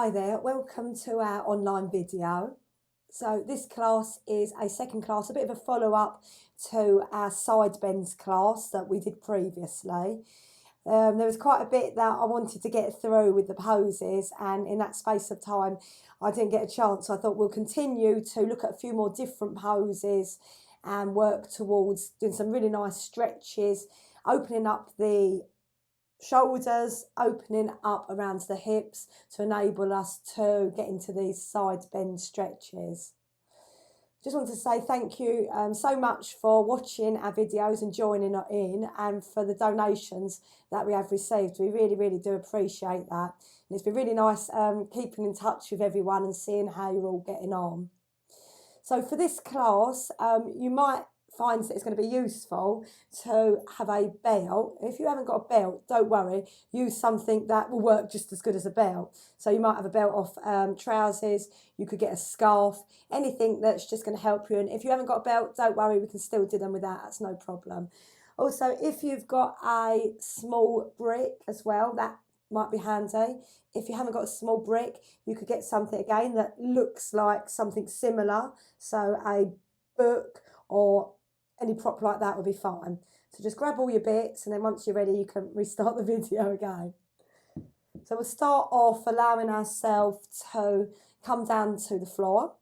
Hi there, welcome to our online video. So this class is a second class, a bit of a follow-up to our side bends class that we did previously. There was quite a bit that I wanted to get through with the poses, and in that space of time I didn't get a chance. So I thought we'll continue to look at a few more different poses and work towards doing some really nice stretches, opening up the shoulders, opening up around the hips to enable us to get into these side bend stretches. Just want to say thank you so much for watching our videos and joining in, and for the donations that we have received. We really do appreciate that. And it's been really nice keeping in touch with everyone and seeing how you're all getting on. So for this class, you might find that it's going to be useful to have a belt. If you haven't got a belt, don't worry, use something that will work just as good as a belt. So you might have a belt off trousers, you could get a scarf, anything that's just going to help you. And if you haven't got a belt, don't worry, we can still do them with that, that's no problem. Also, if you've got a small brick as well, that might be handy. If you haven't got a small brick, you could get something again that looks like something similar, so a book or any prop like that will be fine. So just grab all your bits, and then once you're ready you can restart the video again. So we'll start off allowing ourselves to come down to the floor.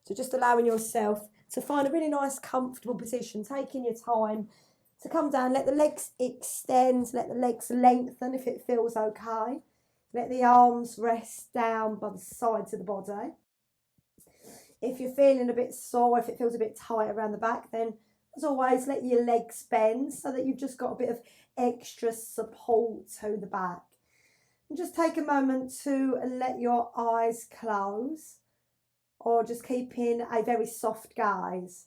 So just allowing yourself to find a really nice comfortable position, taking your time to come down. Let the legs extend, let the legs lengthen if it feels okay. Let the arms rest down by the sides of the body. If you're feeling a bit sore, if it feels a bit tight around the back, then as always, let your legs bend so that you've just got a bit of extra support to the back. And just take a moment to let your eyes close, or just keep in a very soft gaze.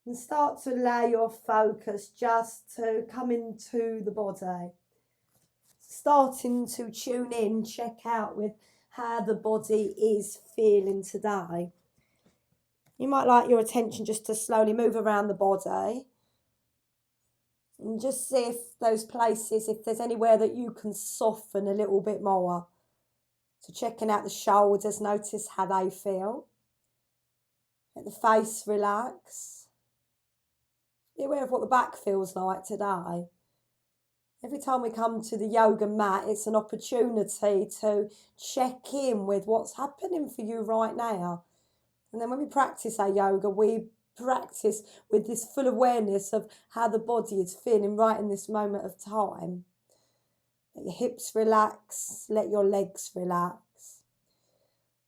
And start to allow your focus just to come into the body. Starting to tune in, check out with how the body is feeling today. You might like your attention just to slowly move around the body and just see if those places, if there's anywhere that you can soften a little bit more. So checking out the shoulders, notice how they feel. Let the face relax. Be aware of what the back feels like today. Every time we come to the yoga mat, it's an opportunity to check in with what's happening for you right now. And then when we practice our yoga, we practice with this full awareness of how the body is feeling right in this moment of time. Let your hips relax, let your legs relax.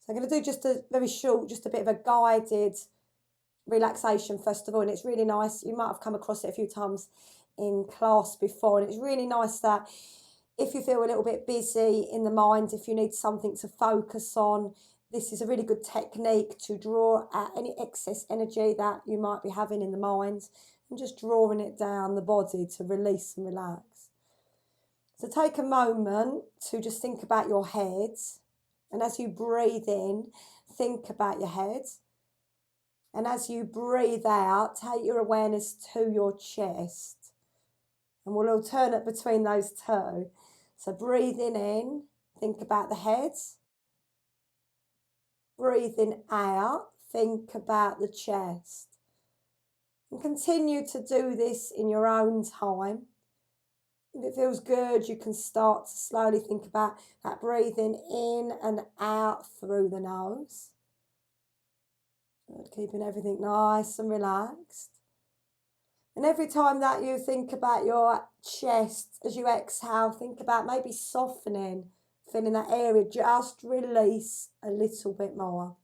So I'm going to do just a very short, just a bit of a guided relaxation first of all, and it's really nice. You might have come across it a few times in class before, and it's really nice that if you feel a little bit busy in the mind, if you need something to focus on, this is a really good technique to draw out any excess energy that you might be having in the mind, and just drawing it down the body to release and relax. So take a moment to just think about your head, and as you breathe in, think about your head. And as you breathe out, take your awareness to your chest. And we'll alternate between those two. So breathing in, think about the head. Breathing out, think about the chest. And continue to do this in your own time. If it feels good, you can start to slowly think about that breathing in and out through the nose. Good, keeping everything nice and relaxed. And every time that you think about your chest, as you exhale, think about maybe softening, feeling that area just release a little bit more.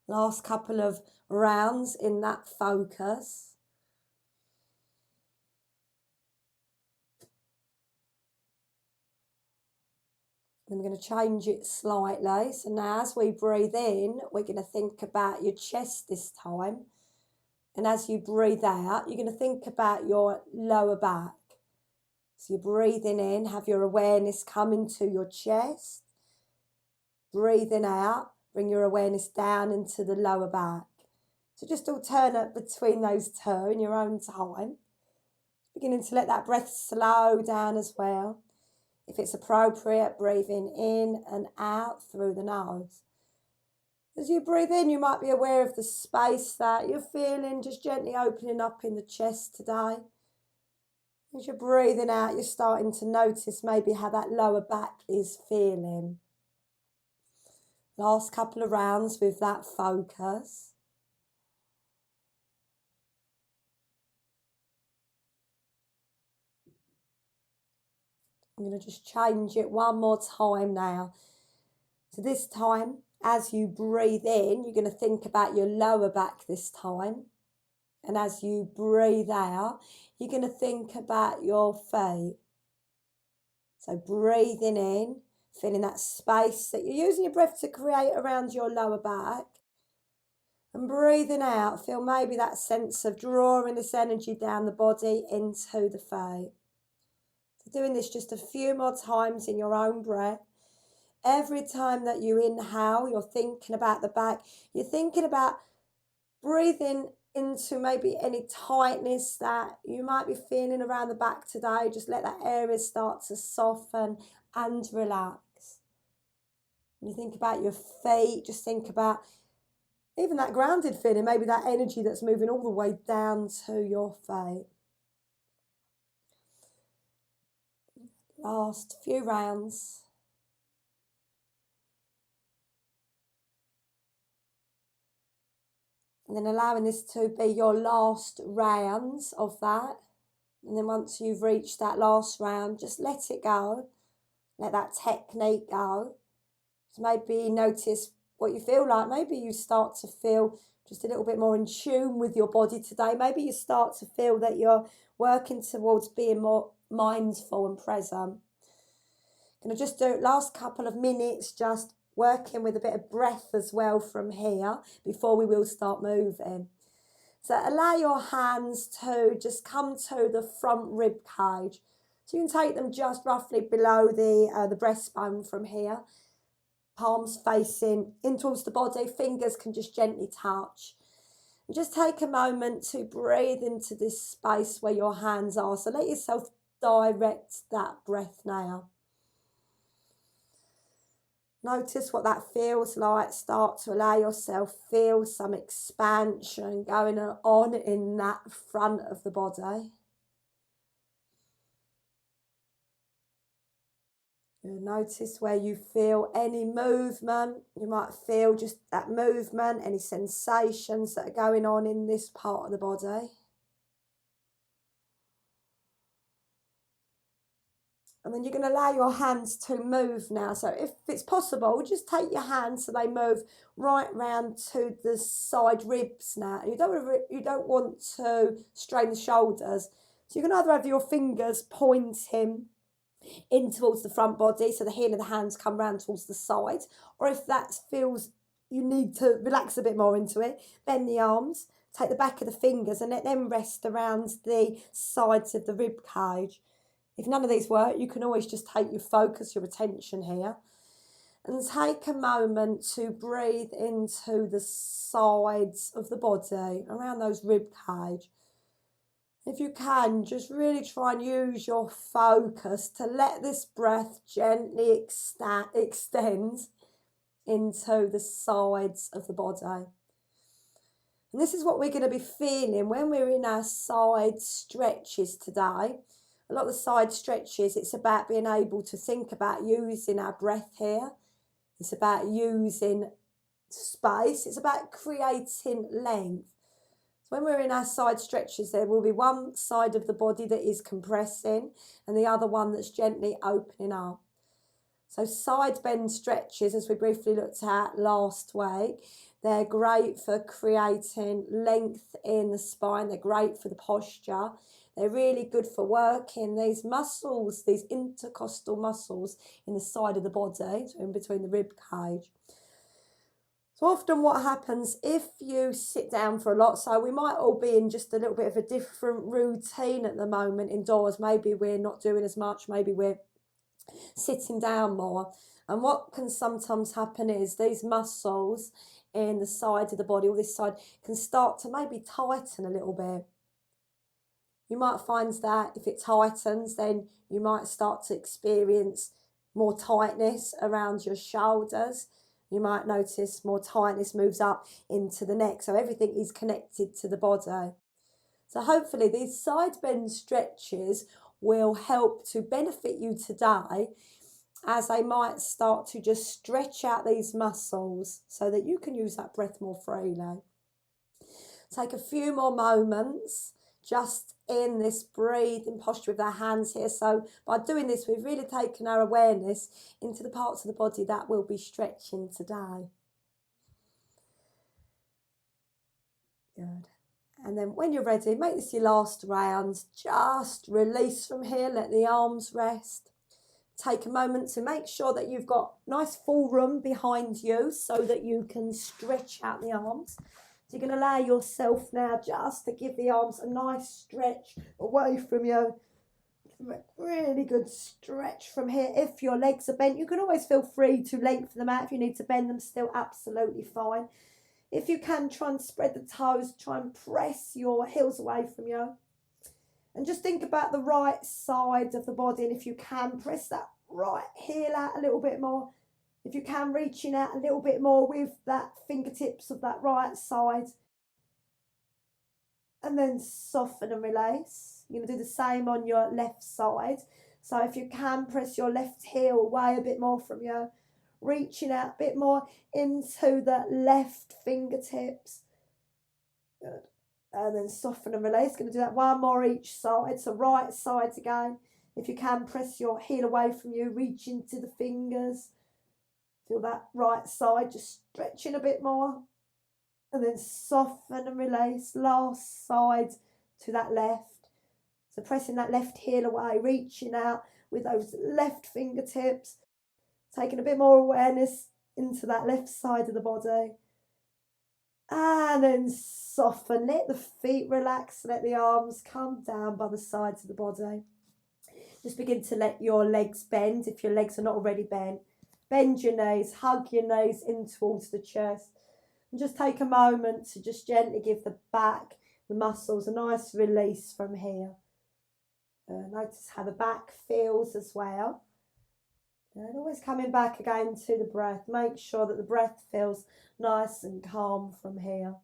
Last couple of rounds in that focus. Then we're going to change it slightly. So now as we breathe in, we're going to think about your chest this time. And as you breathe out, you're going to think about your lower back. So you're breathing in, have your awareness come into your chest. Breathing out, bring your awareness down into the lower back. So just alternate between those two in your own time. Beginning to let that breath slow down as well. If it's appropriate, breathing in and out through the nose. As you breathe in, you might be aware of the space that you're feeling, just gently opening up in the chest today. As you're breathing out, you're starting to notice maybe how that lower back is feeling. Last couple of rounds with that focus. I'm going to just change it one more time now. So this time, as you breathe in, you're going to think about your lower back this time. And as you breathe out, you're going to think about your feet. So breathing in, feeling that space that you're using your breath to create around your lower back. And breathing out, feel maybe that sense of drawing this energy down the body into the feet. So doing this just a few more times in your own breath. Every time that you inhale, you're thinking about the back. You're thinking about breathing into maybe any tightness that you might be feeling around the back today. Just let that area start to soften and relax. When you think about your feet, just think about even that grounded feeling, maybe that energy that's moving all the way down to your feet. Last few rounds. And then allowing this to be your last rounds of that. And then once you've reached that last round, just let it go. Let that technique go. So maybe notice what you feel like. Maybe you start to feel just a little bit more in tune with your body today. Maybe you start to feel that you're working towards being more mindful and present. Going to just do last couple of minutes, just working with a bit of breath as well from here before we will start moving. So allow your hands to just come to the front rib cage. So you can take them just roughly below the breastbone from here. Palms facing in towards the body, fingers can just gently touch. And just take a moment to breathe into this space where your hands are. So let yourself direct that breath now. Notice what that feels like. Start to allow yourself feel some expansion going on in that front of the body. You'll notice where you feel any movement. You might feel just that movement, any sensations that are going on in this part of the body. And then you're going to allow your hands to move now. So if it's possible, just take your hands so they move right round to the side ribs now. You don't want to strain the shoulders. So you can either have your fingers pointing in towards the front body, so the heel of the hands come round towards the side. Or if that feels you need to relax a bit more into it, bend the arms, take the back of the fingers and let them rest around the sides of the rib cage. If none of these work, you can always just take your focus, your attention here. And take a moment to breathe into the sides of the body, around those rib cage. If you can, just really try and use your focus to let this breath gently extend into the sides of the body. And this is what we're going to be feeling when we're in our side stretches today. A lot of the side stretches, it's about being able to think about using our breath here. It's about using space. It's about creating length. So when we're in our side stretches, there will be one side of the body that is compressing and the other one that's gently opening up. So side bend stretches, as we briefly looked at last week, they're great for creating length in the spine. They're great for the posture. They're really good for working these muscles, these intercostal muscles in the side of the body, so in between the rib cage. So often what happens if you sit down for a lot, so we might all be in just a little bit of a different routine at the moment indoors. Maybe we're not doing as much, maybe we're sitting down more. And what can sometimes happen is these muscles in the side of the body, or this side, can start to maybe tighten a little bit. You might find that if it tightens, then you might start to experience more tightness around your shoulders. You might notice more tightness moves up into the neck. So everything is connected to the body. So hopefully these side bend stretches will help to benefit you today, as they might start to just stretch out these muscles so that you can use that breath more freely. Take a few more moments just in this breathing posture with our hands here. So by doing this, we've really taken our awareness into the parts of the body that will be stretching today. Good. And then when you're ready, make this your last round. Just release from here, let the arms rest. Take a moment to make sure that you've got nice full room behind you so that you can stretch out the arms. So you're going to allow yourself now just to give the arms a nice stretch away from you. Really good stretch from here. If your legs are bent, you can always feel free to lengthen them out. If you need to bend them still, absolutely fine. If you can, try and spread the toes, try and press your heels away from you. And just think about the right side of the body, and if you can, press that right heel out a little bit more. If you can, reaching out a little bit more with that fingertips of that right side. And then soften and release. You're going to do the same on your left side. So if you can, press your left heel away a bit more from you. Reaching out a bit more into the left fingertips. Good. And then soften and release. Going to do that one more each side. So right side again. If you can, press your heel away from you. Reach into the fingers. Feel that right side just stretching a bit more. And then soften and release. Last side to that left. So pressing that left heel away. Reaching out with those left fingertips. Taking a bit more awareness into that left side of the body. And then soften it. The feet relax. Let the arms come down by the sides of the body. Just begin to let your legs bend if your legs are not already bent. Bend your knees. Hug your knees in towards the chest. And just take a moment to just gently give the back, the muscles, a nice release from here. Notice how the back feels as well. And always coming back again to the breath. Make sure that the breath feels nice and calm from here.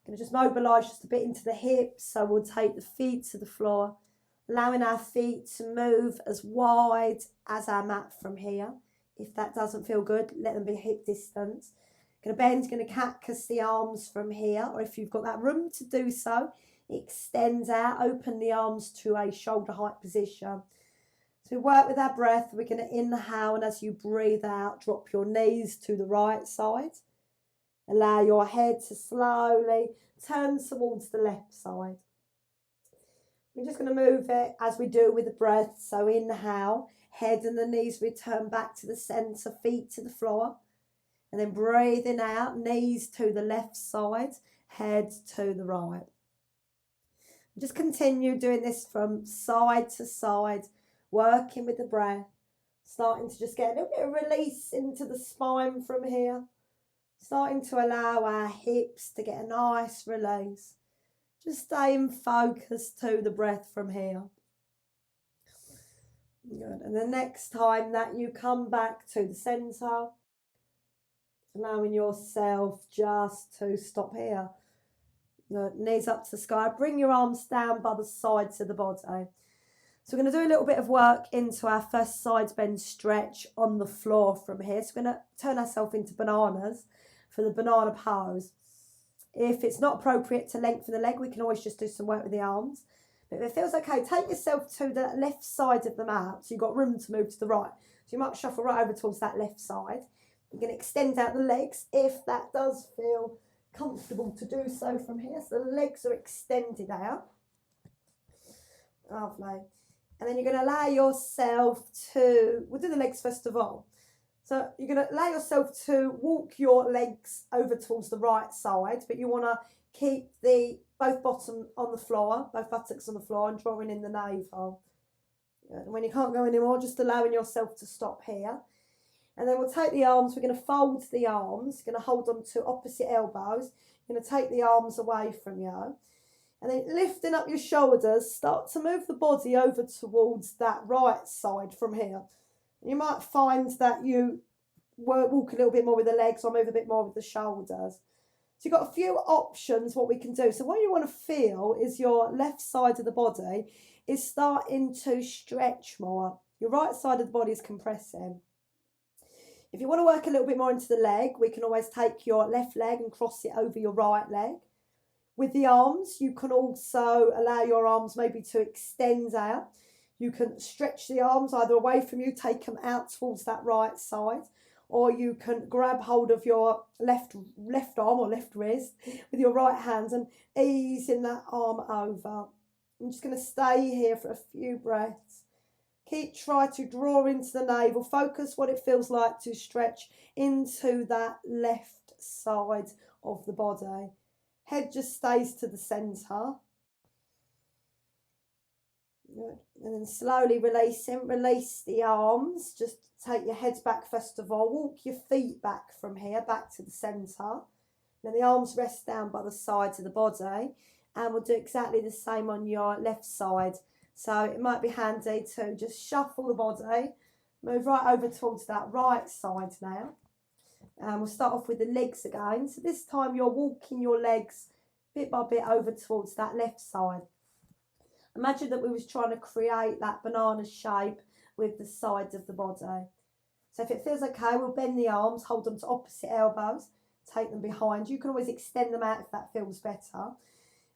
Going to just mobilise just a bit into the hips. So we'll take the feet to the floor, allowing our feet to move as wide as our mat from here. If that doesn't feel good, let them be hip distance. Going to bend, going to cactus the arms from here, or if you've got that room to do so, extend out, open the arms to a shoulder height position. So we work with our breath. We're going to inhale, and as you breathe out, drop your knees to the right side. Allow your head to slowly turn towards the left side. We're just going to move it as we do with the breath. So inhale, head and the knees return back to the centre, feet to the floor. And then breathing out, knees to the left side, head to the right. Just continue doing this from side to side, working with the breath, starting to just get a little bit of release into the spine from here, starting to allow our hips to get a nice release. Just staying focused to the breath from here. Good. And the next time that you come back to the centre, allowing yourself just to stop here. Good. Knees up to the sky. Bring your arms down by the sides of the body. So we're going to do a little bit of work into our first side bend stretch on the floor from here. So we're going to turn ourselves into bananas for the banana pose. If it's not appropriate to lengthen the leg, we can always just do some work with the arms. But if it feels okay, take yourself to the left side of the mat. So you've got room to move to the right. So you might shuffle right over towards that left side. You're going to extend out the legs if that does feel comfortable to do so from here. So the legs are extended out. Lovely. And then you're going to allow yourself to, we'll do the legs first of all. So you're going to allow yourself to walk your legs over towards the right side, but you want to keep both bottom on the floor, both buttocks on the floor, and drawing in the navel. Good. And when you can't go anymore, just allowing yourself to stop here. And then we'll take the arms, we're going to fold the arms, going to hold them to opposite elbows. You're going to take the arms away from you. And then lifting up your shoulders, start to move the body over towards that right side from here. You might find that you walk a little bit more with the legs or move a bit more with the shoulders. So you've got a few options what we can do. So what you want to feel is your left side of the body is starting to stretch more. Your right side of the body is compressing. If you want to work a little bit more into the leg, we can always take your left leg and cross it over your right leg. With the arms, you can also allow your arms maybe to extend out. You can stretch the arms either away from you, take them out towards that right side, or you can grab hold of your left arm or left wrist with your right hand and easing that arm over. I'm just going to stay here for a few breaths. Try to draw into the navel. Focus what it feels like to stretch into that left side of the body. Head just stays to the centre. Good. And then slowly releasing. Release the arms. Just take your head back first of all. Walk your feet back from here, back to the centre. Then the arms rest down by the sides of the body. And we'll do exactly the same on your left side. So it might be handy to just shuffle the body. Move right over towards that right side now. And we'll start off with the legs again. So this time you're walking your legs bit by bit over towards that left side. Imagine that we was trying to create that banana shape with the sides of the body. So if it feels okay, we'll bend the arms, hold them to opposite elbows, take them behind. You can always extend them out if that feels better.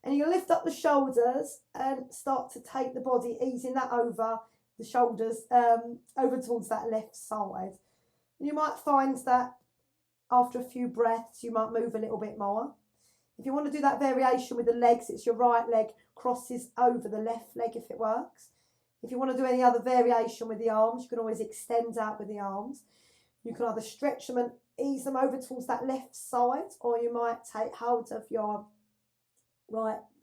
And you'll lift up the shoulders and start to take the body, easing that over the shoulders, over towards that left side. And you might find that after a few breaths, you might move a little bit more. If you want to do that variation with the legs, it's your right leg crosses over the left leg if it works. If you want to do any other variation with the arms, you can always extend out with the arms. You can either stretch them and ease them over towards that left side, or you might take hold of your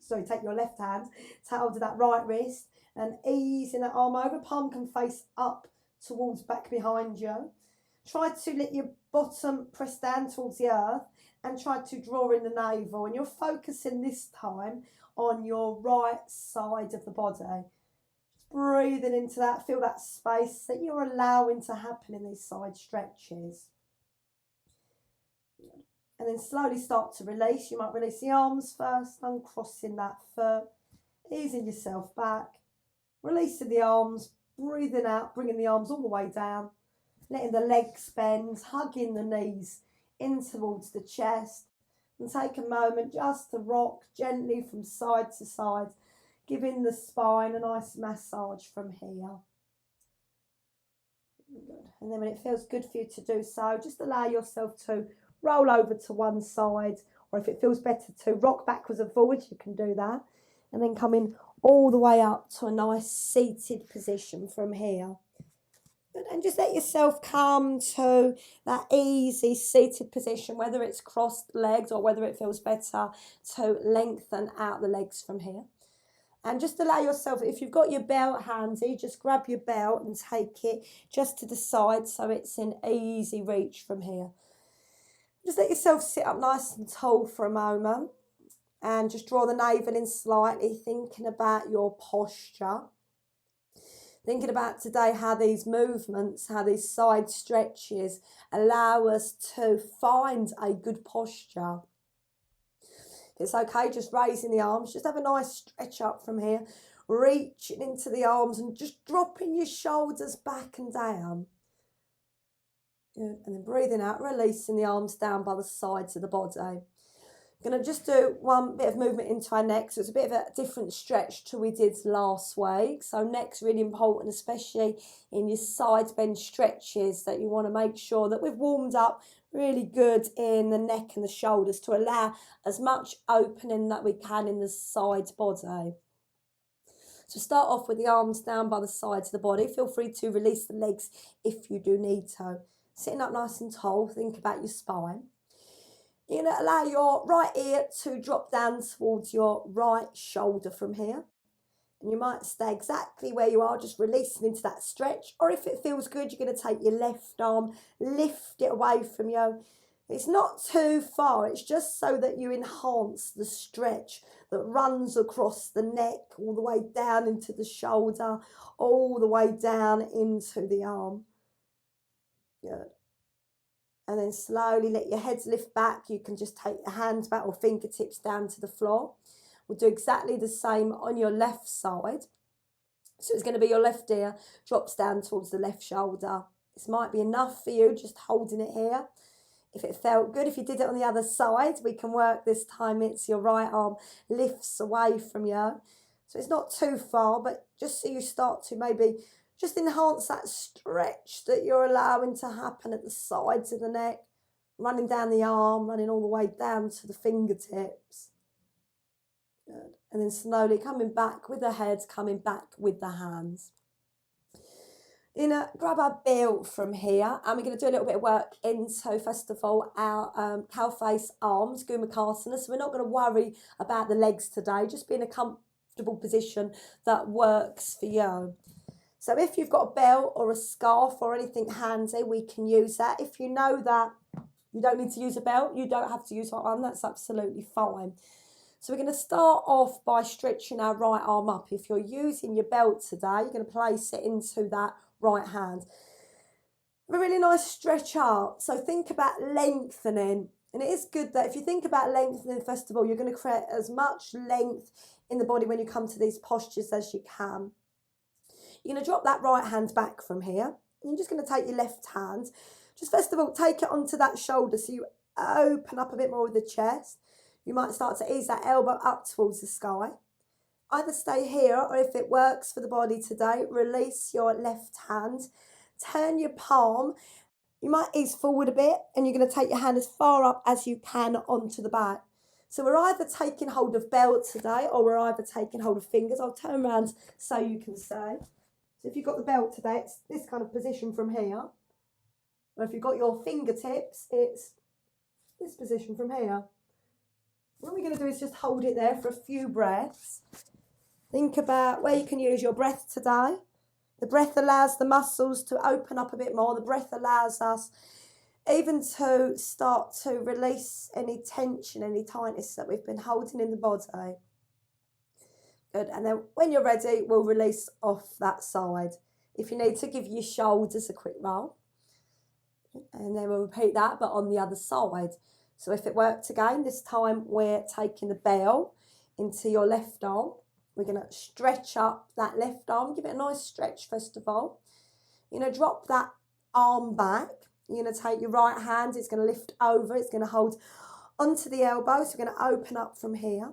take your left hand, take hold of that right wrist and easing that arm over. Palm can face up towards back behind you. Try to let your bottom press down towards the earth and try to draw in the navel. And you're focusing this time on your right side of the body. Just breathing into that, feel that space that you're allowing to happen in these side stretches. And then slowly start to release. You might release the arms first, uncrossing that foot, easing yourself back, releasing the arms, breathing out, bringing the arms all the way down, letting the legs bend, hugging the knees in towards the chest, and take a moment just to rock gently from side to side, giving the spine a nice massage from here. Good. And then when it feels good for you to do so, just allow yourself to roll over to one side, or if it feels better to rock backwards and forwards, you can do that. And then come in all the way up to a nice seated position from here. And just let yourself come to that easy seated position, whether it's crossed legs or whether it feels better to lengthen out the legs from here. And just allow yourself, if you've got your belt handy, just grab your belt and take it just to the side so it's in easy reach from here. Just let yourself sit up nice and tall for a moment and just draw the navel in slightly, thinking about your posture. Thinking about today how these movements, how these side stretches allow us to find a good posture. If it's okay, just raising the arms, just have a nice stretch up from here, reaching into the arms and just dropping your shoulders back and down. Good. And then breathing out, releasing the arms down by the sides of the body. Going to just do one bit of movement into our neck. So it's a bit of a different stretch to we did last week. So neck's really important, especially in your side bend stretches, that you want to make sure that we've warmed up really good in the neck and the shoulders to allow as much opening that we can in the side body. So start off with the arms down by the sides of the body. Feel free to release the legs if you do need to. Sitting up nice and tall, think about your spine. You're going to allow your right ear to drop down towards your right shoulder from here. And you might stay exactly where you are, just releasing into that stretch. Or if it feels good, you're going to take your left arm, lift it away from you, It's not too far, it's just so that you enhance the stretch that runs across the neck, all the way down into the shoulder, all the way down into the arm. Good. And then slowly let your head lift back. You can just take your hands back or fingertips down to the floor. We'll do exactly the same on your left side. So it's going to be your left ear drops down towards the left shoulder. This might be enough for you, just holding it here. If it felt good, if you did it on the other side, we can work this time. It's your right arm lifts away from you. So it's not too far, but just so you start to maybe just enhance that stretch that you're allowing to happen at the sides of the neck, running down the arm, running all the way down to the fingertips. Good. And then slowly coming back with the head, coming back with the hands. Grab our belt from here, and we're going to do a little bit of work into, first of all, our cow face arms, Gumakasana. So we're not going to worry about the legs today, just be in a comfortable position that works for you. So if you've got a belt or a scarf or anything handy, we can use that. If you know that you don't need to use a belt, you don't have to use one, that's absolutely fine. So we're going to start off by stretching our right arm up. If you're using your belt today, you're going to place it into that right hand. A really nice stretch up. So think about lengthening. And it is good that if you think about lengthening, first of all, you're going to create as much length in the body when you come to these postures as you can. You're going to drop that right hand back from here. You're just going to take your left hand. Just first of all, take it onto that shoulder so you open up a bit more with the chest. You might start to ease that elbow up towards the sky. Either stay here, or if it works for the body today, release your left hand. Turn your palm. You might ease forward a bit, and you're going to take your hand as far up as you can onto the back. So we're either taking hold of belt today, or we're either taking hold of fingers. I'll turn around so you can see. So if you've got the belt today, it's this kind of position from here. Or if you've got your fingertips, it's this position from here. What we're going to do is just hold it there for a few breaths. Think about where you can use your breath today. The breath allows the muscles to open up a bit more. The breath allows us even to start to release any tension, any tightness that we've been holding in the body. Good. And then when you're ready, we'll release off that side. If you need to, give your shoulders a quick roll. And then we'll repeat that, but on the other side. So if it worked again, this time we're taking the bell into your left arm. We're going to stretch up that left arm. Give it a nice stretch, first of all. You're going to drop that arm back. You're going to take your right hand. It's going to lift over. It's going to hold onto the elbow. So we're going to open up from here.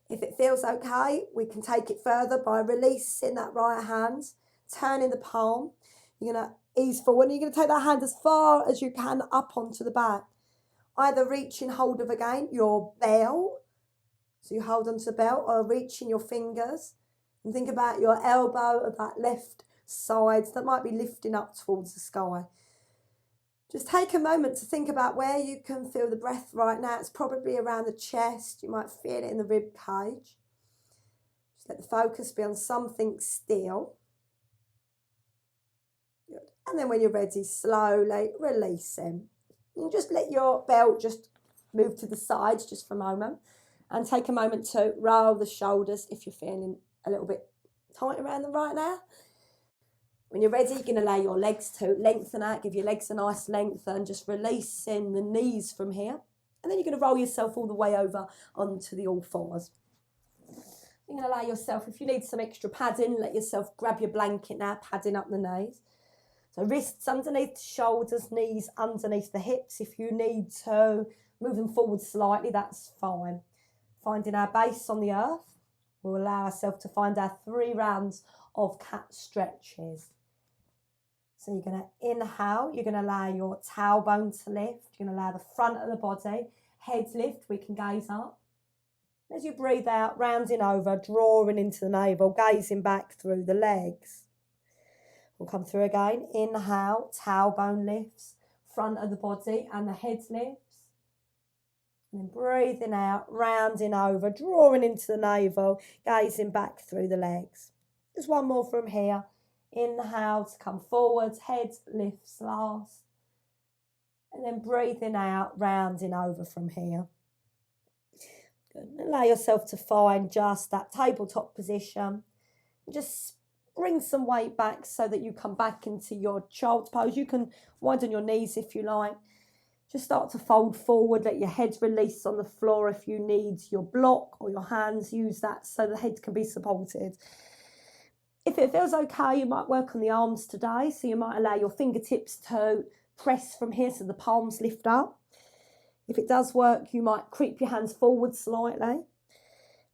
If it feels okay, we can take it further by releasing that right hand, turning the palm. You're going to ease forward, and you're going to take that hand as far as you can up onto the back. Either reaching hold of, again, your bell, so you hold onto the bell, or reaching your fingers. And think about your elbow of that left side that might be lifting up towards the sky. Just take a moment to think about where you can feel the breath right now. It's probably around the chest. You might feel it in the rib cage. Just let the focus be on something still. Good. And then when you're ready, slowly release him. And just let your belt just move to the sides just for a moment. And take a moment to roll the shoulders if you're feeling a little bit tight around them right now. When you're ready, you're going to allow your legs to lengthen out. Give your legs a nice length and just releasing the knees from here. And then you're going to roll yourself all the way over onto the all fours. You're going to allow yourself, if you need some extra padding, let yourself grab your blanket now, padding up the knees. So wrists underneath the shoulders, knees underneath the hips. If you need to move them forward slightly, that's fine. Finding our base on the earth, we'll allow ourselves to find our 3 rounds of cat stretches. So you're going to inhale, you're going to allow your tailbone to lift, you're going to allow the front of the body, head lift, we can gaze up. As you breathe out, rounding over, drawing into the navel, gazing back through the legs. We'll come through again, inhale, tailbone lifts, front of the body and the head lifts. And then breathing out, rounding over, drawing into the navel, gazing back through the legs. Just one more from here. Inhale to come forwards, head lifts last. And then breathing out, rounding over from here. Good. Allow yourself to find just that tabletop position. Just bring some weight back so that you come back into your child's pose. You can widen your knees if you like. Just start to fold forward, let your head release on the floor. If you need your block or your hands, use that so the head can be supported. If it feels okay, you might work on the arms today. So you might allow your fingertips to press from here so the palms lift up. If it does work, you might creep your hands forward slightly.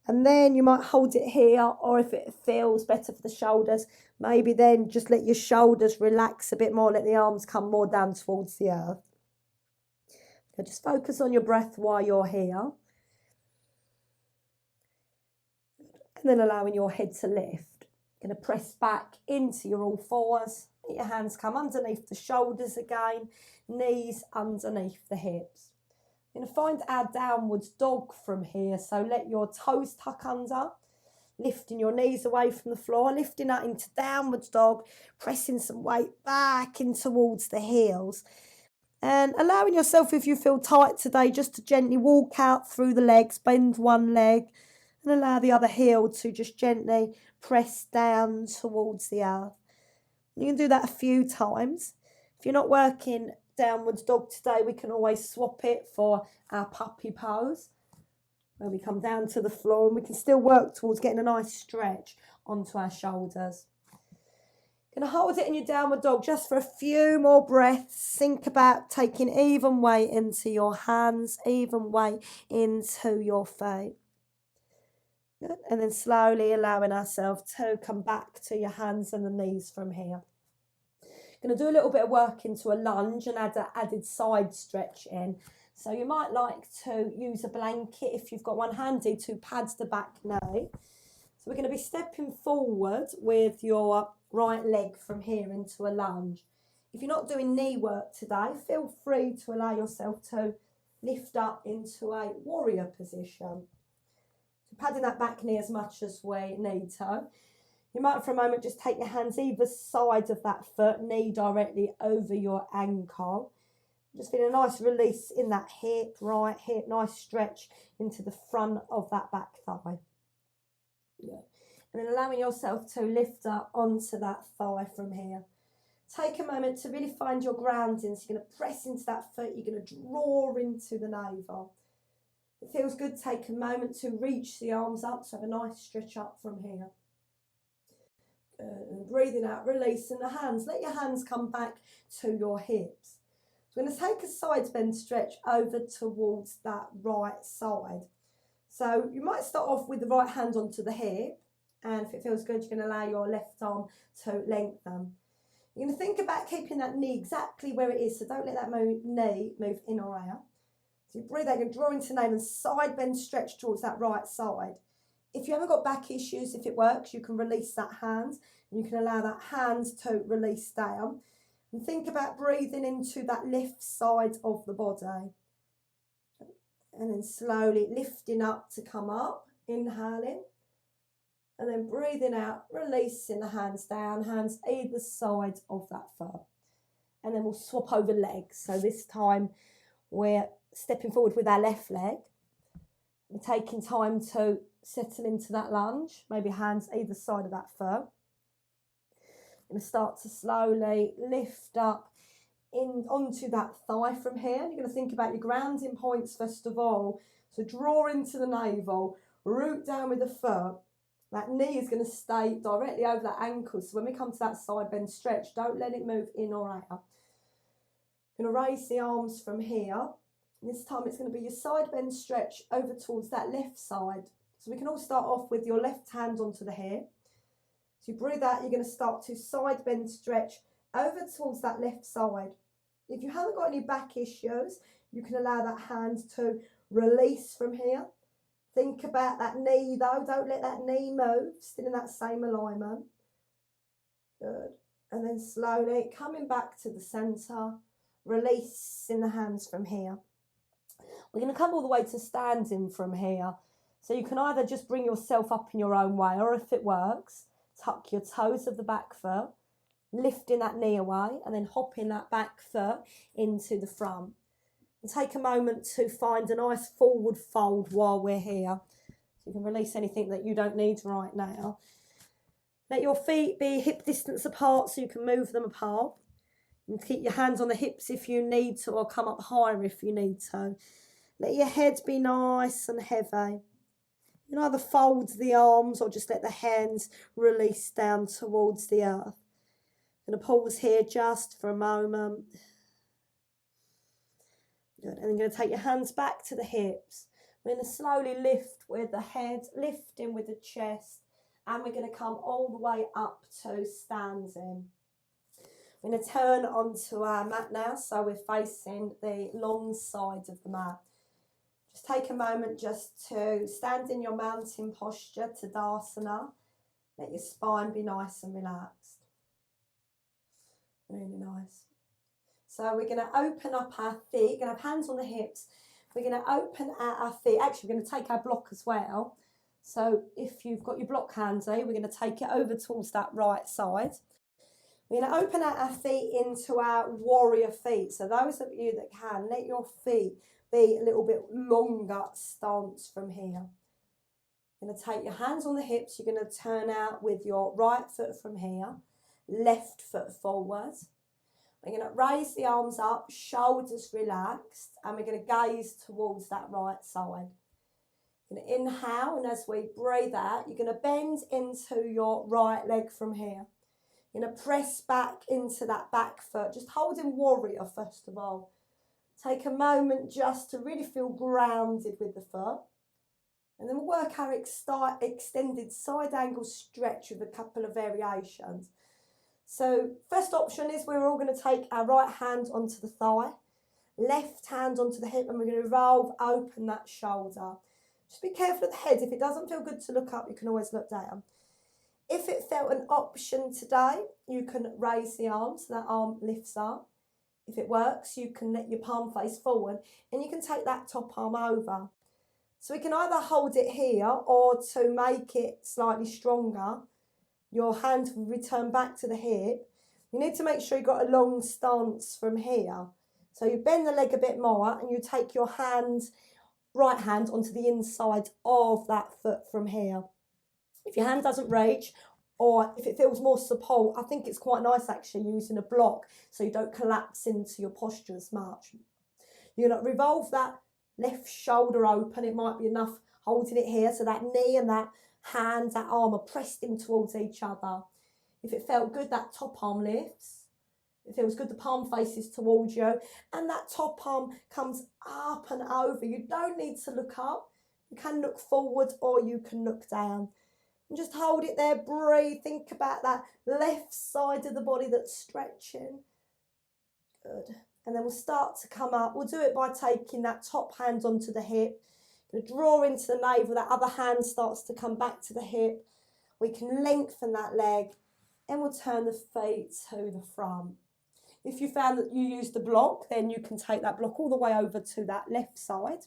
And then you might hold it here, or if it feels better for the shoulders, maybe then just let your shoulders relax a bit more, let the arms come more down towards the earth. So just focus on your breath while you're here. And then allowing your head to lift. You're going to press back into your all fours. Let your hands come underneath the shoulders again, knees underneath the hips. You're going to find our downward dog from here. So let your toes tuck under, lifting your knees away from the floor, lifting that into downward dog, pressing some weight back in towards the heels. And allowing yourself, if you feel tight today, just to gently walk out through the legs, bend one leg, and allow the other heel to just gently press down towards the earth. You can do that a few times. If you're not working downwards dog today, we can always swap it for our puppy pose, where we come down to the floor and we can still work towards getting a nice stretch onto our shoulders. Going to hold it in your downward dog just for a few more breaths. Think about taking even weight into your hands, even weight into your feet. Good. And then slowly allowing ourselves to come back to your hands and the knees from here. Going to do a little bit of work into a lunge and add an added side stretch in. So you might like to use a blanket if you've got one handy to pad the back knee. So we're going to be stepping forward with your right leg from here into a lunge. If you're not doing knee work today, feel free to allow yourself to lift up into a warrior position. So padding that back knee as much as we need to. You might for a moment just take your hands either side of that foot, knee directly over your ankle. Just feeling a nice release in that hip, right hip, nice stretch into the front of that back thigh. Yeah. And then allowing yourself to lift up onto that thigh from here. Take a moment to really find your grounding. So you're going to press into that foot, you're going to draw into the navel. It feels good, take a moment to reach the arms up, so have a nice stretch up from here. And breathing out, releasing the hands. Let your hands come back to your hips. So we're going to take a side bend stretch over towards that right side. So you might start off with the right hand onto the hip, and if it feels good, you're going to allow your left arm to lengthen. You're going to think about keeping that knee exactly where it is, so don't let that knee move in or out. So you breathe out, you're going to draw into the navel and side bend stretch towards that right side. If you haven't got back issues, if it works, you can release that hand, and you can allow that hand to release down. And think about breathing into that left side of the body. And then slowly lifting up to come up, inhaling. And then breathing out, releasing the hands down, hands either side of that foot. And then we'll swap over legs. So this time we're stepping forward with our left leg. We're taking time to settle into that lunge, maybe hands either side of that foot. You're going to start to slowly lift up onto that thigh from here. You're going to think about your grounding points first of all. So draw into the navel, root down with the foot. That knee is going to stay directly over that ankle. So when we come to that side bend stretch, don't let it move in or out. You're going to raise the arms from here. And this time it's going to be your side bend stretch over towards that left side. So we can all start off with your left hand onto the hip. So you breathe out, you're going to start to side bend stretch over towards that left side. If you haven't got any back issues, you can allow that hand to release from here. Think about that knee though, don't let that knee move, still in that same alignment. Good. And then slowly coming back to the centre, releasing the hands from here. We're going to come all the way to standing from here. So you can either just bring yourself up in your own way, or if it works, tuck your toes of the back foot, lifting that knee away and then hopping that back foot into the front. And take a moment to find a nice forward fold while we're here. So you can release anything that you don't need right now. Let your feet be hip distance apart so you can move them apart. And keep your hands on the hips if you need to, or come up higher if you need to. Let your head be nice and heavy. You can either fold the arms or just let the hands release down towards the earth. I'm going to pause here just for a moment. Good. And then you're going to take your hands back to the hips. We're going to slowly lift with the head, lifting with the chest, and we're going to come all the way up to standing. We're going to turn onto our mat now, so we're facing the long side of the mat. Just take a moment just to stand in your mountain posture, Tadasana. Let your spine be nice and relaxed. Really nice. So we're going to open up our feet. We're going to have hands on the hips. We're going to open out our feet. Actually, we're going to take our block as well. So if you've got your block handy, we're going to take it over towards that right side. We're going to open out our feet into our warrior feet. So those of you that can, let your feet be a little bit longer stance from here. You're going to take your hands on the hips. You're going to turn out with your right foot from here, left foot forward. We're going to raise the arms up, shoulders relaxed, and we're going to gaze towards that right side. You're going to inhale, and as we breathe out, you're going to bend into your right leg from here. You're going to press back into that back foot, just holding warrior first of all. Take a moment just to really feel grounded with the foot. And then we'll work our extended side angle stretch with a couple of variations. So first option is we're all going to take our right hand onto the thigh, left hand onto the hip, and we're going to roll open that shoulder. Just be careful of the head. If it doesn't feel good to look up, you can always look down. If it felt an option today, you can raise the arm so that arm lifts up. If it works, you can let your palm face forward and you can take that top arm over. So we can either hold it here, or to make it slightly stronger, your hand will return back to the hip. You need to make sure you've got a long stance from here. So you bend the leg a bit more and you take your right hand onto the inside of that foot from here. If your hand doesn't reach, or if it feels more support, I think it's quite nice actually using a block so you don't collapse into your posture as much. You're going to revolve that left shoulder open. It might be enough holding it here so that knee and that hand, that arm are pressed in towards each other. If it felt good, that top arm lifts. If it feels good, the palm faces towards you and that top arm comes up and over. You don't need to look up. You can look forward or you can look down. And just hold it there, breathe, think about that left side of the body that's stretching. Good. And then we'll start to come up. We'll do it by taking that top hand onto the hip. Going to draw into the navel, that other hand starts to come back to the hip. We can lengthen that leg and we'll turn the feet to the front. If you found that you used the block, then you can take that block all the way over to that left side.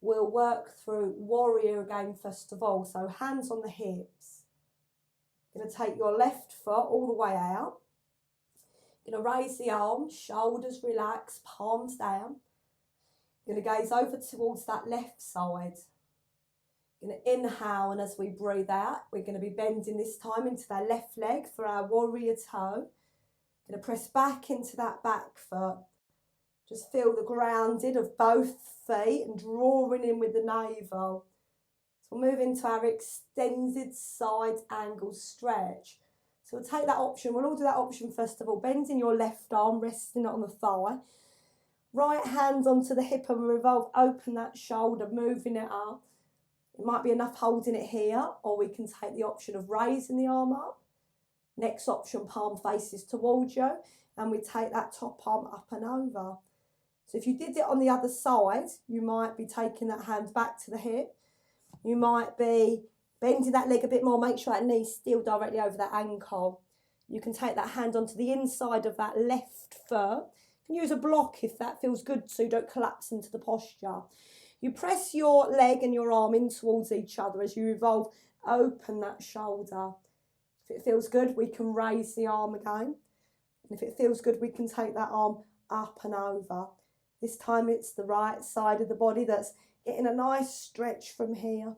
We'll work through warrior again first of all. So hands on the hips. You're going to take your left foot all the way out. You're going to raise the arms, shoulders relaxed, palms down. You're going to gaze over towards that left side. You're going to inhale, and as we breathe out, we're going to be bending this time into that left leg for our warrior toe. You're going to press back into that back foot. Just feel the grounded of both feet and drawing in with the navel. So we'll move into our extended side angle stretch. So we'll take that option. We'll all do that option first of all. Bending your left arm, resting it on the thigh. Right hand onto the hip and revolve. Open that shoulder, moving it up. It might be enough holding it here, or we can take the option of raising the arm up. Next option, palm faces towards you, and we take that top arm up and over. So if you did it on the other side, you might be taking that hand back to the hip. You might be bending that leg a bit more, make sure that knee's still directly over that ankle. You can take that hand onto the inside of that left foot. You can use a block if that feels good so you don't collapse into the posture. You press your leg and your arm in towards each other as you revolve, open that shoulder. If it feels good, we can raise the arm again. And if it feels good, we can take that arm up and over. This time it's the right side of the body that's getting a nice stretch from here.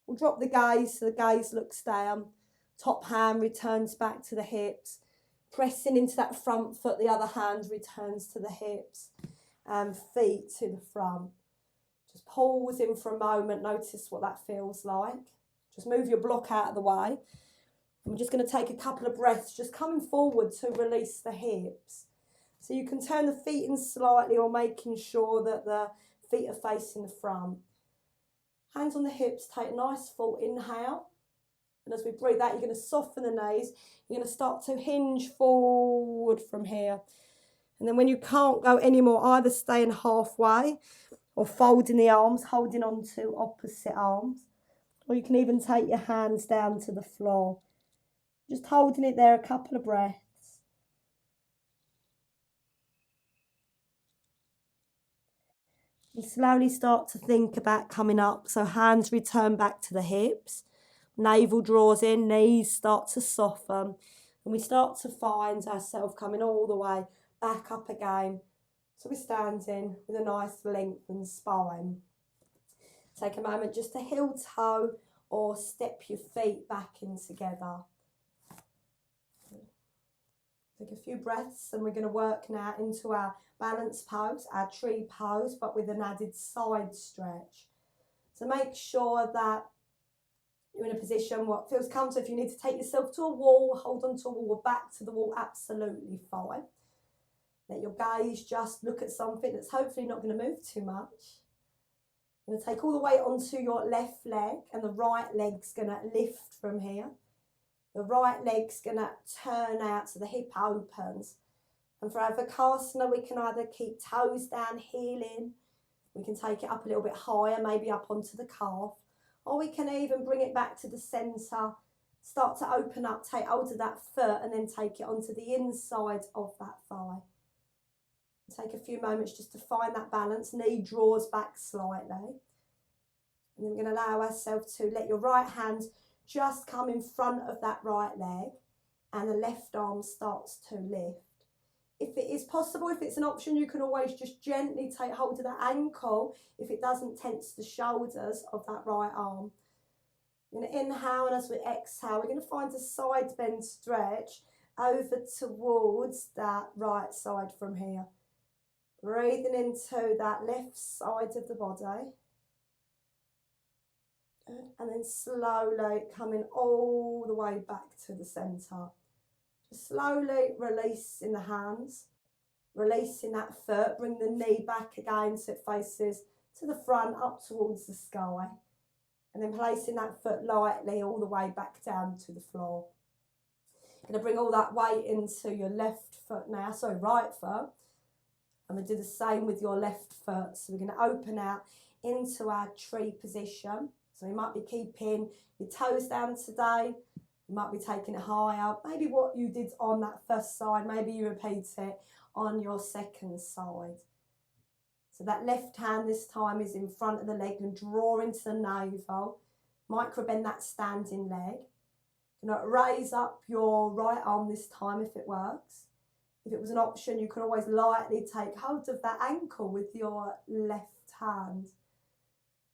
We'll drop the gaze so the gaze looks down. Top hand returns back to the hips. Pressing into that front foot, the other hand returns to the hips. And feet to the front. Just pause in for a moment, notice what that feels like. Just move your block out of the way. And we're just going to take a couple of breaths, just coming forward to release the hips. So you can turn the feet in slightly or making sure that the feet are facing the front. Hands on the hips, take a nice full inhale. And as we breathe out, you're going to soften the knees. You're going to start to hinge forward from here. And then when you can't go anymore, either staying halfway or folding the arms, holding on to opposite arms. Or you can even take your hands down to the floor. Just holding it there a couple of breaths. You slowly start to think about coming up. So hands return back to the hips. Navel draws in, knees start to soften. And we start to find ourselves coming all the way back up again. So we're standing with a nice lengthened spine. Take a moment just to heel toe or step your feet back in together. Take a few breaths and we're going to work now into our balance pose, our tree pose, but with an added side stretch. So make sure that you're in a position what feels comfortable. If you need to take yourself to a wall, hold on to a wall or back to the wall, absolutely fine. Let your gaze just look at something that's hopefully not going to move too much. You're going to take all the weight onto your left leg and the right leg's going to lift from here. The right leg's going to turn out so the hip opens. And for our Vipassana, we can either keep toes down, heel in. We can take it up a little bit higher, maybe up onto the calf. Or we can even bring it back to the centre, start to open up, take hold of that foot and then take it onto the inside of that thigh. Take a few moments just to find that balance. Knee draws back slightly. And then we're going to allow ourselves to let your right hand just come in front of that right leg and the left arm starts to lift. If it is possible, if it's an option, you can always just gently take hold of that ankle if it doesn't tense the shoulders of that right arm. We're going to inhale and as we exhale, we're going to find a side bend stretch over towards that right side from here. Breathing into that left side of the body. Good. And then slowly coming all the way back to the centre. Just slowly releasing the hands, releasing that foot, bring the knee back again so it faces to the front up towards the sky. And then placing that foot lightly all the way back down to the floor. Going to bring all that weight into your left foot now, sorry, right foot. I'm going to do the same with your left foot. So we're going to open out into our tree position. So you might be keeping your toes down today. You might be taking it higher. Maybe what you did on that first side, maybe you repeat it on your second side. So that left hand this time is in front of the leg and draw into the navel. Micro bend that standing leg. You're going to raise up your right arm this time if it works. If it was an option, you can always lightly take hold of that ankle with your left hand.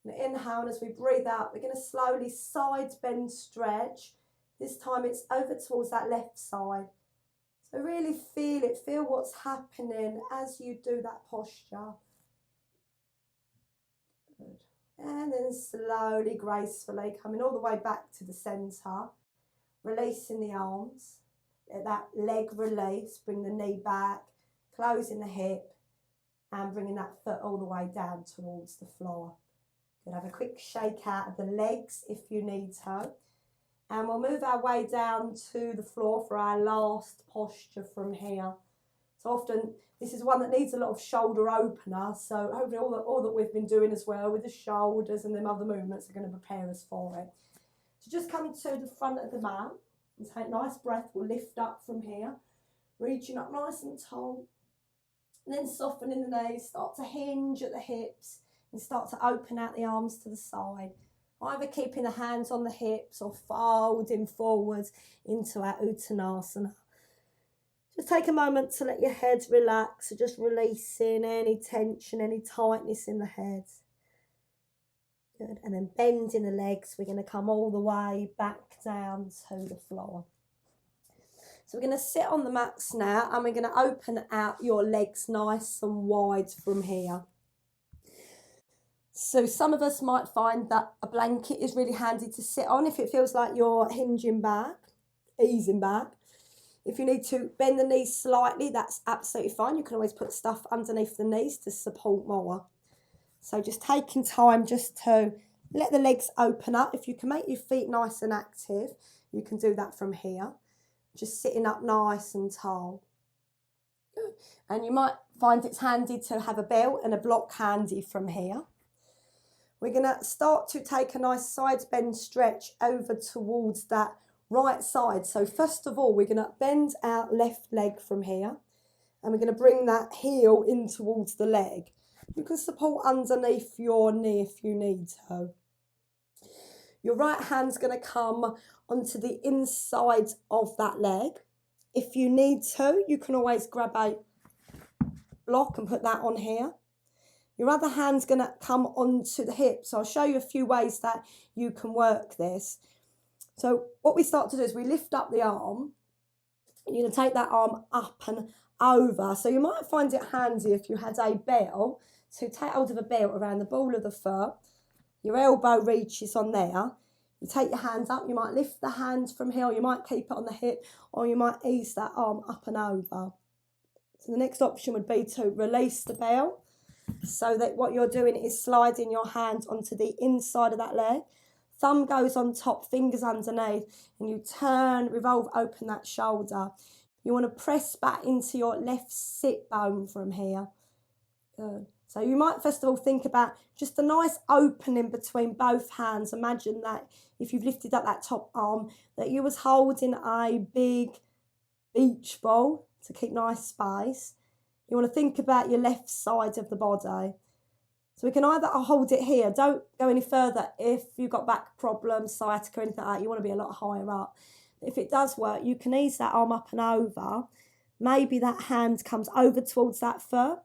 Inhale, and as we breathe out, we're going to slowly side bend stretch. This time it's over towards that left side. So really feel it, feel what's happening as you do that posture. Good. And then slowly, gracefully, coming all the way back to the centre, releasing the arms. Let that leg release, bring the knee back, closing the hip, and bringing that foot all the way down towards the floor. Good, have a quick shake out of the legs if you need to. And we'll move our way down to the floor for our last posture from here. So often, this is one that needs a lot of shoulder opener. So hopefully all that we've been doing as well with the shoulders and them other movements are going to prepare us for it. So just come to the front of the mat and take a nice breath. We'll lift up from here, reaching up nice and tall. And then softening the knees, start to hinge at the hips and start to open out the arms to the side. either keeping the hands on the hips or folding forward into our Uttanasana. Just take a moment to let your head relax, so just releasing any tension, any tightness in the head. Good. And then bending the legs, we're going to come all the way back down to the floor. So we're going to sit on the mats now, and we're going to open out your legs nice and wide from here. So some of us might find that a blanket is really handy to sit on if it feels like you're hinging back, easing back. If you need to bend the knees slightly, that's absolutely fine. You can always put stuff underneath the knees to support more. So just taking time just to let the legs open up. If you can make your feet nice and active, you can do that from here. Just sitting up nice and tall. Good. And you might find it's handy to have a belt and a block handy from here. We're going to start to take a nice side bend stretch over towards that right side. So first of all, we're going to bend our left leg from here, and we're going to bring that heel in towards the leg. You can support underneath your knee if you need to. Your right hand's going to come onto the inside of that leg. If you need to, you can always grab a block and put that on here. Your other hand's going to come onto the hip. So I'll show you a few ways that you can work this. So what we start to do is we lift up the arm. You're going to take that arm up and over. So you might find it handy if you had a belt to take hold of a belt around the ball of the foot. Your elbow reaches on there. You take your hands up. You might lift the hands from here. Or you might keep it on the hip, or you might ease that arm up and over. So the next option would be to release the belt, so that what you're doing is sliding your hand onto the inside of that leg. Thumb goes on top, fingers underneath, and you turn, revolve, open that shoulder. You want to press back into your left sit bone from here. Good. So you might first of all think about just a nice opening between both hands. Imagine that if you've lifted up that top arm, that you was holding a big beach ball to keep nice space. You want to think about your left side of the body. So we can either hold it here. Don't go any further if you've got back problems, sciatica, or anything like that. You want to be a lot higher up. If it does work, you can ease that arm up and over. Maybe that hand comes over towards that foot.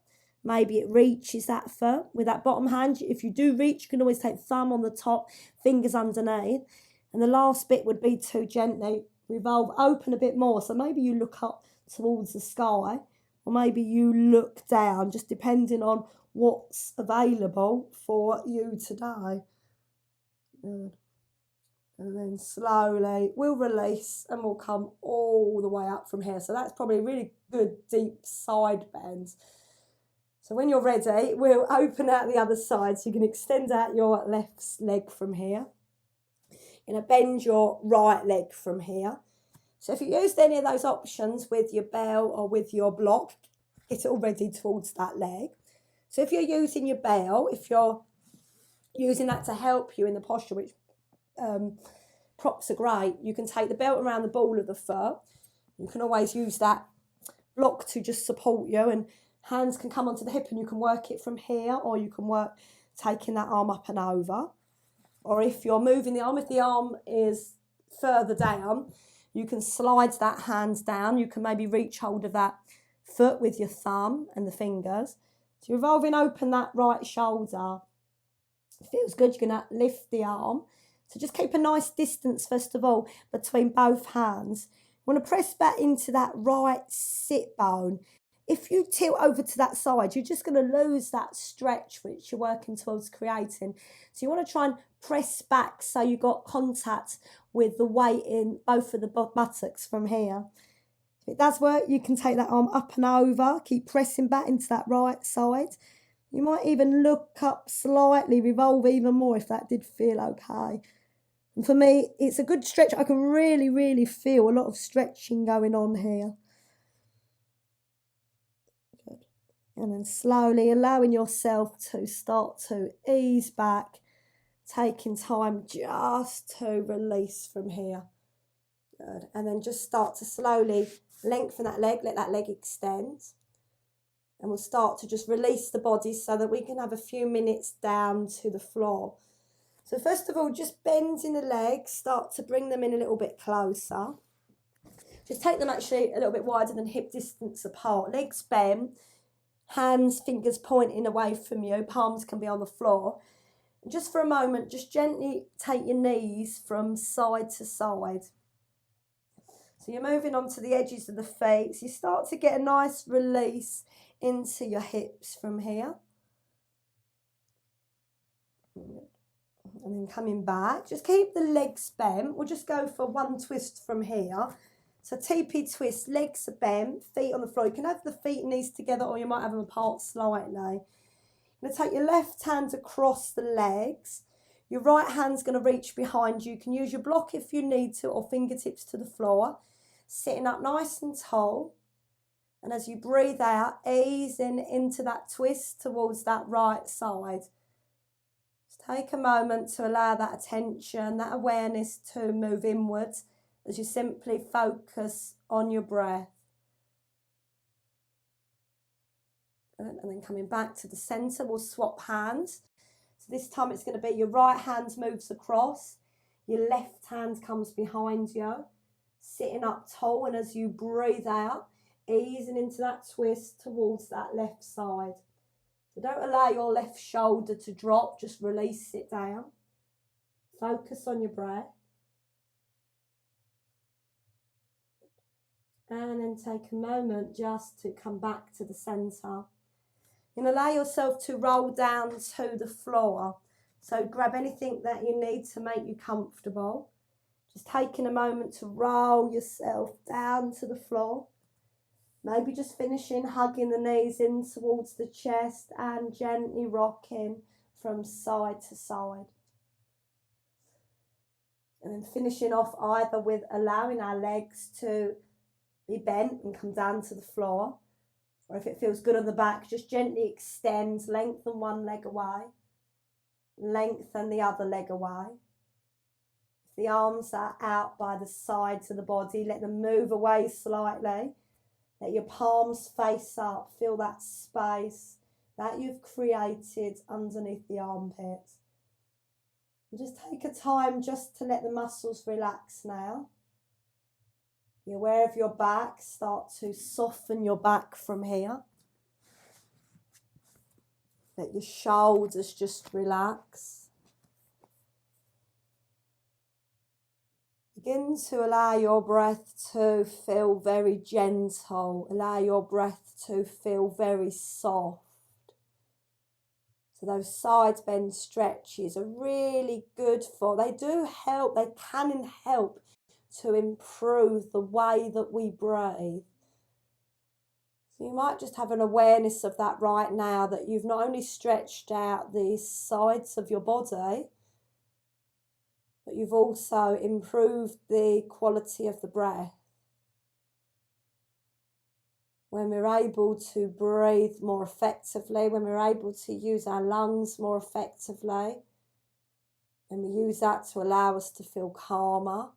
Maybe it reaches that foot with that bottom hand. If you do reach, you can always take thumb on the top, fingers underneath. And the last bit would be to gently revolve, open a bit more. So maybe you look up towards the sky, or maybe you look down, just depending on what's available for you today. Good. And then slowly we'll release and we'll come all the way up from here. So that's probably a really good deep side bend. So when you're ready, we'll open out the other side. So you can extend out your left leg from here. You're going to bend your right leg from here. So if you used any of those options with your belt or with your block, get it all ready towards that leg. So if you're using your belt, if you're using that to help you in the posture, which props are great, you can take the belt around the ball of the foot. You can always use that block to just support you, and hands can come onto the hip and you can work it from here, or you can work taking that arm up and over. Or if you're moving the arm, if the arm is further down, you can slide that hand down. You can maybe reach hold of that foot with your thumb and the fingers. So you're revolving open that right shoulder. It feels good. You're going to lift the arm. So just keep a nice distance, first of all, between both hands. You want to press back into that right sit bone. If you tilt over to that side, you're just going to lose that stretch which you're working towards creating. So you want to try and press back so you've got contact with the weight in both of the buttocks from here. If it does work, you can take that arm up and over, keep pressing back into that right side. You might even look up slightly, revolve even more if that did feel okay. And for me, it's a good stretch. I can really, really feel a lot of stretching going on here. Good. And then slowly allowing yourself to start to ease back, taking time just to release from here. Good. And then just start to slowly lengthen that leg, let that leg extend. And we'll start to just release the body so that we can have a few minutes down to the floor. So first of all, just bending the legs, start to bring them in a little bit closer. Just take them actually a little bit wider than hip distance apart. Legs bent, hands, fingers pointing away from you, palms can be on the floor. And just for a moment, just gently take your knees from side to side. So you're moving onto the edges of the feet. So you start to get a nice release into your hips from here. And then coming back, just keep the legs bent. We'll just go for one twist from here. So TP twist, legs are bent, feet on the floor. You can have the feet and knees together, or you might have them apart slightly. You're going to take your left hand across the legs. Your right hand's going to reach behind you. You can use your block if you need to, or fingertips to the floor. Sitting up nice and tall. And as you breathe out, easing into that twist towards that right side. Just take a moment to allow that attention, that awareness to move inwards, as you simply focus on your breath. And then coming back to the centre, we'll swap hands. So this time it's going to be your right hand moves across, your left hand comes behind you, sitting up tall, and as you breathe out, easing into that twist towards that left side. So don't allow your left shoulder to drop, just release it down. Focus on your breath. And then take a moment just to come back to the centre. And allow yourself to roll down to the floor. So grab anything that you need to make you comfortable. Just taking a moment to roll yourself down to the floor. Maybe just finishing hugging the knees in towards the chest and gently rocking from side to side. And then finishing off either with allowing our legs to be bent and come down to the floor, or if it feels good on the back, just gently extend, lengthen one leg away, lengthen the other leg away. If the arms are out by the sides of the body, let them move away slightly. Let your palms face up, feel that space that you've created underneath the armpits. And just take a time just to let the muscles relax now. Be aware of your back, start to soften your back from here. Let your shoulders just relax. Begin to allow your breath to feel very gentle. Allow your breath to feel very soft. So those side bend stretches are really good they do help, they can help to improve the way that we breathe. So you might just have an awareness of that right now, that you've not only stretched out the sides of your body, but you've also improved the quality of the breath. When we're able to breathe more effectively, when we're able to use our lungs more effectively, and we use that to allow us to feel calmer.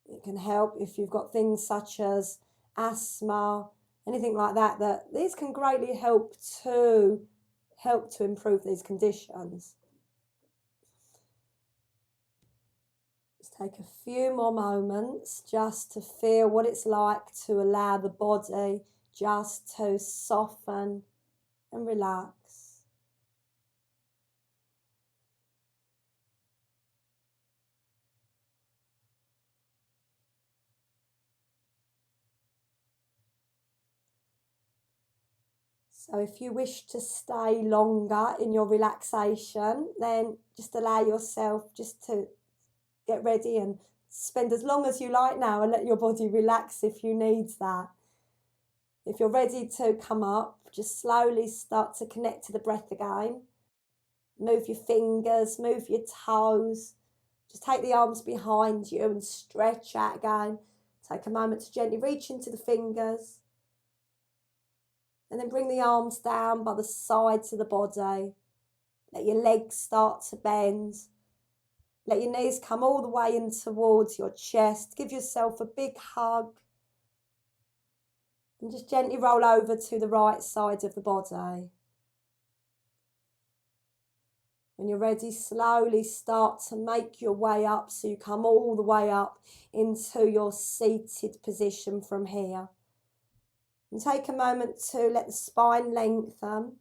It can help if you've got things such as asthma, anything like that, that these can greatly help to improve these conditions. Just take a few more moments just to feel what it's like to allow the body just to soften and relax. So if you wish to stay longer in your relaxation, then just allow yourself just to get ready and spend as long as you like now, and let your body relax if you need that. If you're ready to come up, just slowly start to connect to the breath again. Move your fingers, move your toes. Just take the arms behind you and stretch out again. Take a moment to gently reach into the fingers. And then bring the arms down by the sides of the body. Let your legs start to bend. Let your knees come all the way in towards your chest. Give yourself a big hug. And just gently roll over to the right side of the body. When you're ready, slowly start to make your way up so you come all the way up into your seated position from here. And take a moment to let the spine lengthen.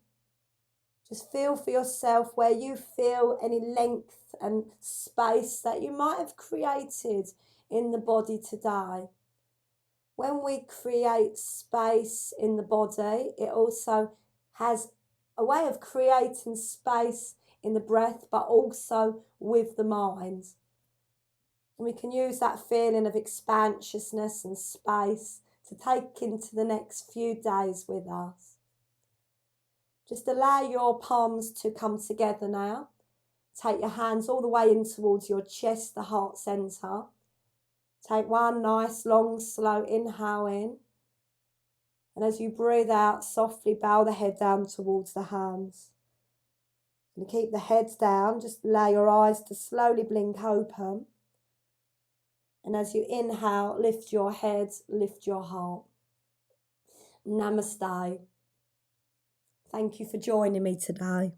Just feel for yourself where you feel any length and space that you might have created in the body today. When we create space in the body, it also has a way of creating space in the breath, but also with the mind. And we can use that feeling of expansiousness and space to take into the next few days with us. Just allow your palms to come together now. Take your hands all the way in towards your chest, the heart center. Take one nice, long, slow inhale in. And as you breathe out, softly bow the head down towards the hands. And keep the head down, just allow your eyes to slowly blink open. And as you inhale, lift your head, lift your heart. Namaste. Thank you for joining me today.